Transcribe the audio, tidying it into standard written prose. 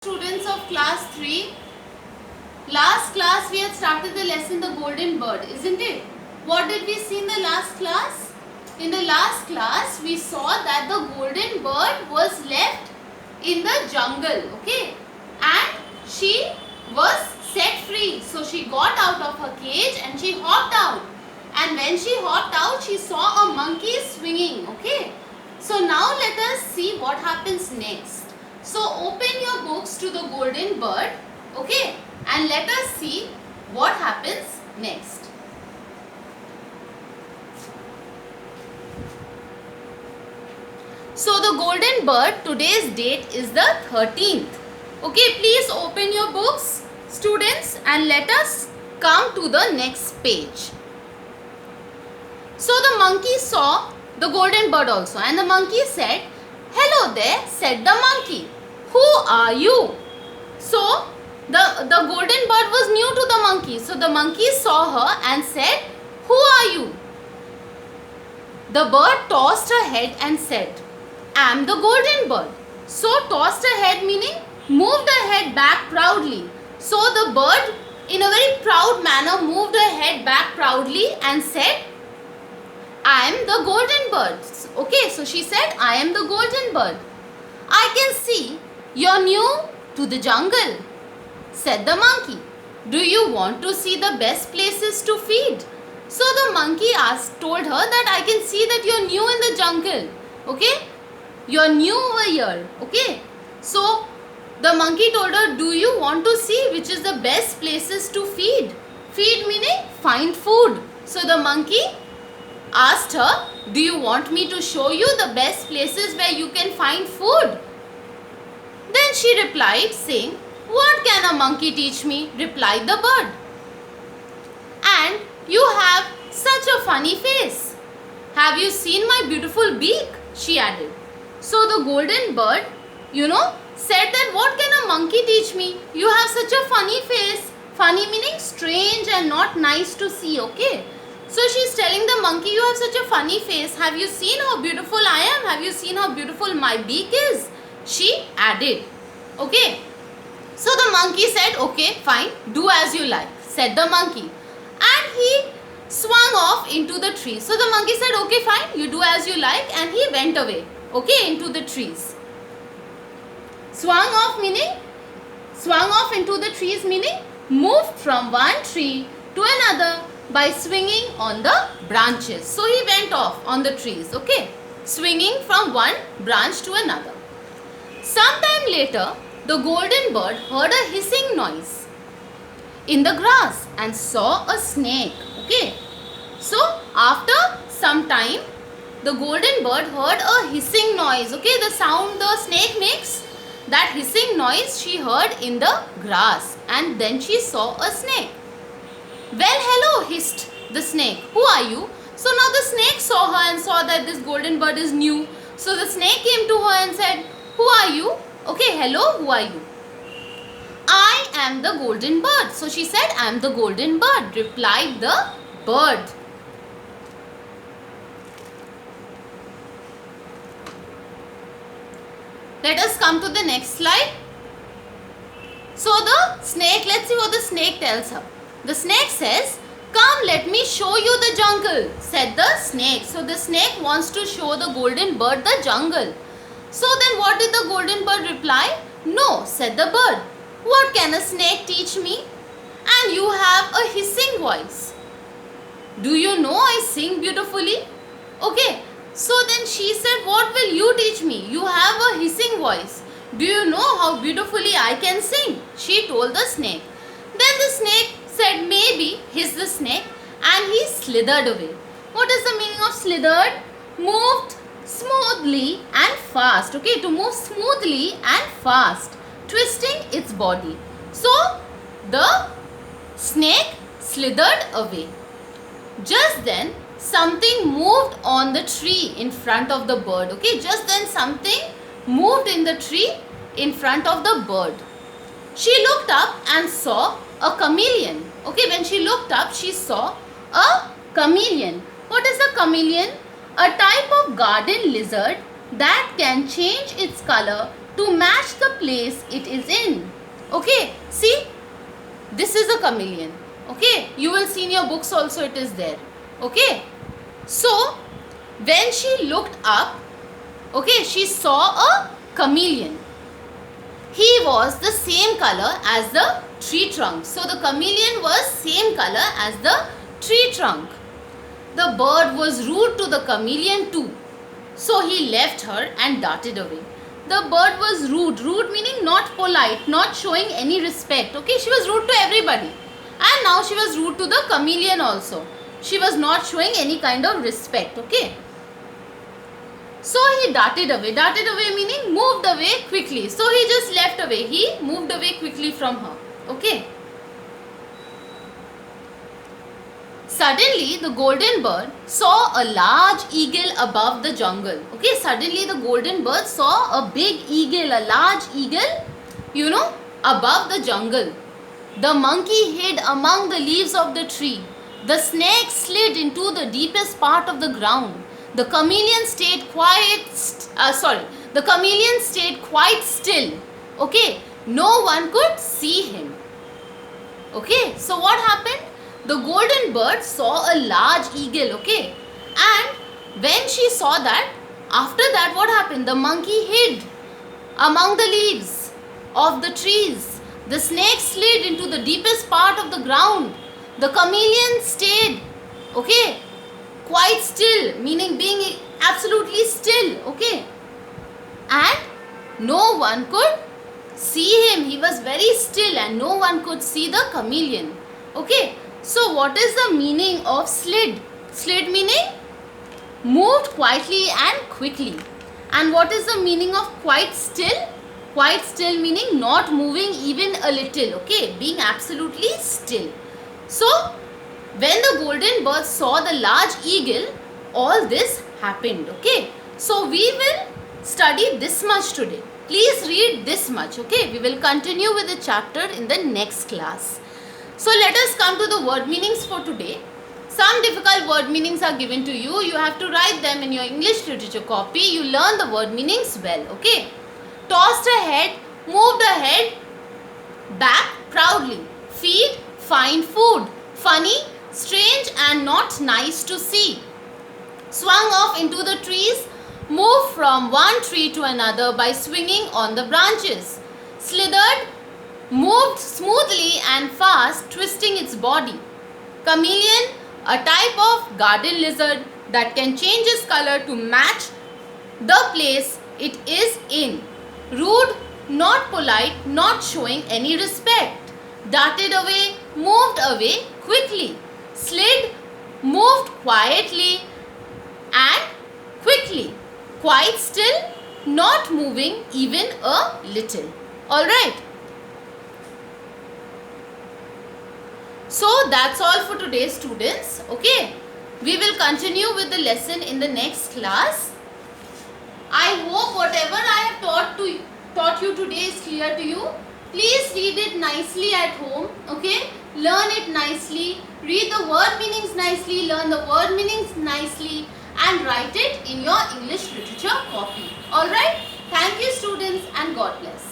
Students of class 3, last class we had started the lesson The Golden Bird, isn't it? What did we see in the last class? In the last class we saw that the golden bird was left in the jungle, okay, and she was set free. So she got out of her cage and she hopped out, and when she hopped out she saw a monkey swinging, okay. So now let us see what happens next. So open your books to the golden bird, okay, and let us see what happens next. So the golden bird, today's date is the 13th. Okay, please open your books, students, and let us come to the next page. So the monkey saw the golden bird also, and the monkey said, "Hello there," said the monkey. "Who are you?" So the golden bird was new to the monkey. So the monkey saw her and said, "Who are you?" The bird tossed her head and said, "I am the golden bird." So tossed her head meaning moved her head back proudly. So the bird in a very proud manner moved her head back proudly and said, "I am the golden bird." Okay, so she said, "I am the golden bird." "I can see you're new to the jungle," said the monkey. "Do you want to see the best places to feed?" So the monkey told her that, "I can see that you're new in the jungle. Okay, you're new over here." Okay, so the monkey told her, "Do you want to see which is the best places to feed?" Feed meaning find food. So the monkey asked her, "Do you want me to show you the best places where you can find food?" Then she replied saying, "What can a monkey teach me?" replied the bird. "And you have such a funny face. Have you seen my beautiful beak?" she added. So the golden bird, said that, "What can a monkey teach me? You have such a funny face." Funny meaning strange and not nice to see, okay. So she's telling the monkey, "You have such a funny face. Have you seen how beautiful I am? Have you seen how beautiful my beak is?" She added. Okay. So the monkey said, "Okay, fine. Do as you like," said the monkey. And he swung off into the tree. So the monkey said, "Okay, fine. You do as you like." And he went away, okay, into the trees. Swung off into the trees meaning moved from one tree to another by swinging on the branches. So he went off on the trees, okay, swinging from one branch to another. Sometime later, the golden bird heard a hissing noise in the grass and saw a snake, okay. So after some time, the golden bird heard a hissing noise, okay, the sound the snake makes, that hissing noise she heard in the grass, and then she saw a snake. "Well, hello," hissed the snake. "Who are you?" So now the snake saw her and saw that this golden bird is new. So the snake came to her and said, "Who are you?" "Okay, hello, who are you?" "I am the golden bird." So she said, "I am the golden bird," replied the bird. Let us come to the next slide. So the snake, let's see what the snake tells her. The snake says, "Come, let me show you the jungle," said the snake. So the snake wants to show the golden bird the jungle. So then what did the golden bird reply? "No," said the bird. "What can a snake teach me? And you have a hissing voice. Do you know I sing beautifully?" Okay, so then she said, "What will you teach me? You have a hissing voice. Do you know how beautifully I can sing?" She told the snake. Then the snake said, "Maybe," hissed the snake, and he slithered away. What is the meaning of slithered? Moved smoothly and fast. Okay, to move smoothly and fast, twisting its body. So the snake slithered away. Just then something moved on the tree in front of the bird. Okay, just then something moved in the tree in front of the bird. She looked up and saw a chameleon. Okay, when she looked up, she saw a chameleon. What is a chameleon? A type of garden lizard that can change its color to match the place it is in. Okay, see, this is a chameleon. Okay, you will see in your books also it is there. Okay, so when she looked up, okay, she saw a chameleon. He was the same color as the tree trunk. So the chameleon was same color as the tree trunk. The bird was rude to the chameleon too. So he left her and darted away. The bird was rude. Rude meaning not polite, not showing any respect. Okay, she was rude to everybody. And now she was rude to the chameleon also. She was not showing any kind of respect. Okay. So he darted away. Darted away meaning moved away quickly. So he just left away. He moved away quickly from her. Okay. Suddenly the golden bird saw a large eagle above the jungle. Okay, suddenly the golden bird saw a big eagle, a large eagle, above the jungle. The monkey hid among the leaves of the tree. The snake slid into the deepest part of the ground. The chameleon stayed quite still. Okay, no one could see him. Okay, so what happened? The golden bird saw a large eagle. Okay, and when she saw that, after that what happened? The monkey hid among the leaves of the trees. The snake slid into the deepest part of the ground. The chameleon stayed, okay, quite still, meaning being absolutely still, okay. And no one could see him. He was very still and no one could see the chameleon. Okay, so what is the meaning of slid? Slid meaning moved quietly and quickly. And what is the meaning of quite still? Quite still meaning not moving even a little, okay, being absolutely still. So when the golden bird saw the large eagle, all this happened, okay. So we will study this much today. Please read this much, okay. We will continue with the chapter in the next class. So let us come to the word meanings for today. Some difficult word meanings are given to you. You have to write them in your English literature copy. You learn the word meanings well, okay. Tossed ahead, moved ahead, back proudly. Feed, find food. Funny, strange and not nice to see. Swung off into the trees, moved from one tree to another by swinging on the branches. Slithered, moved smoothly and fast, twisting its body. Chameleon, a type of garden lizard that can change its color to match the place it is in. Rude, not polite, not showing any respect. Darted away, moved away quickly. Slid, moved quietly and quickly. Quite still, not moving even a little. Alright. So that's all for today, students. Okay. We will continue with the lesson in the next class. I hope whatever I have taught you today is clear to you. Please read it nicely at home. Okay. Learn it nicely. Read the word meanings nicely. Learn the word meanings nicely. And write it in your English literature copy. Alright. Thank you, students, and God bless.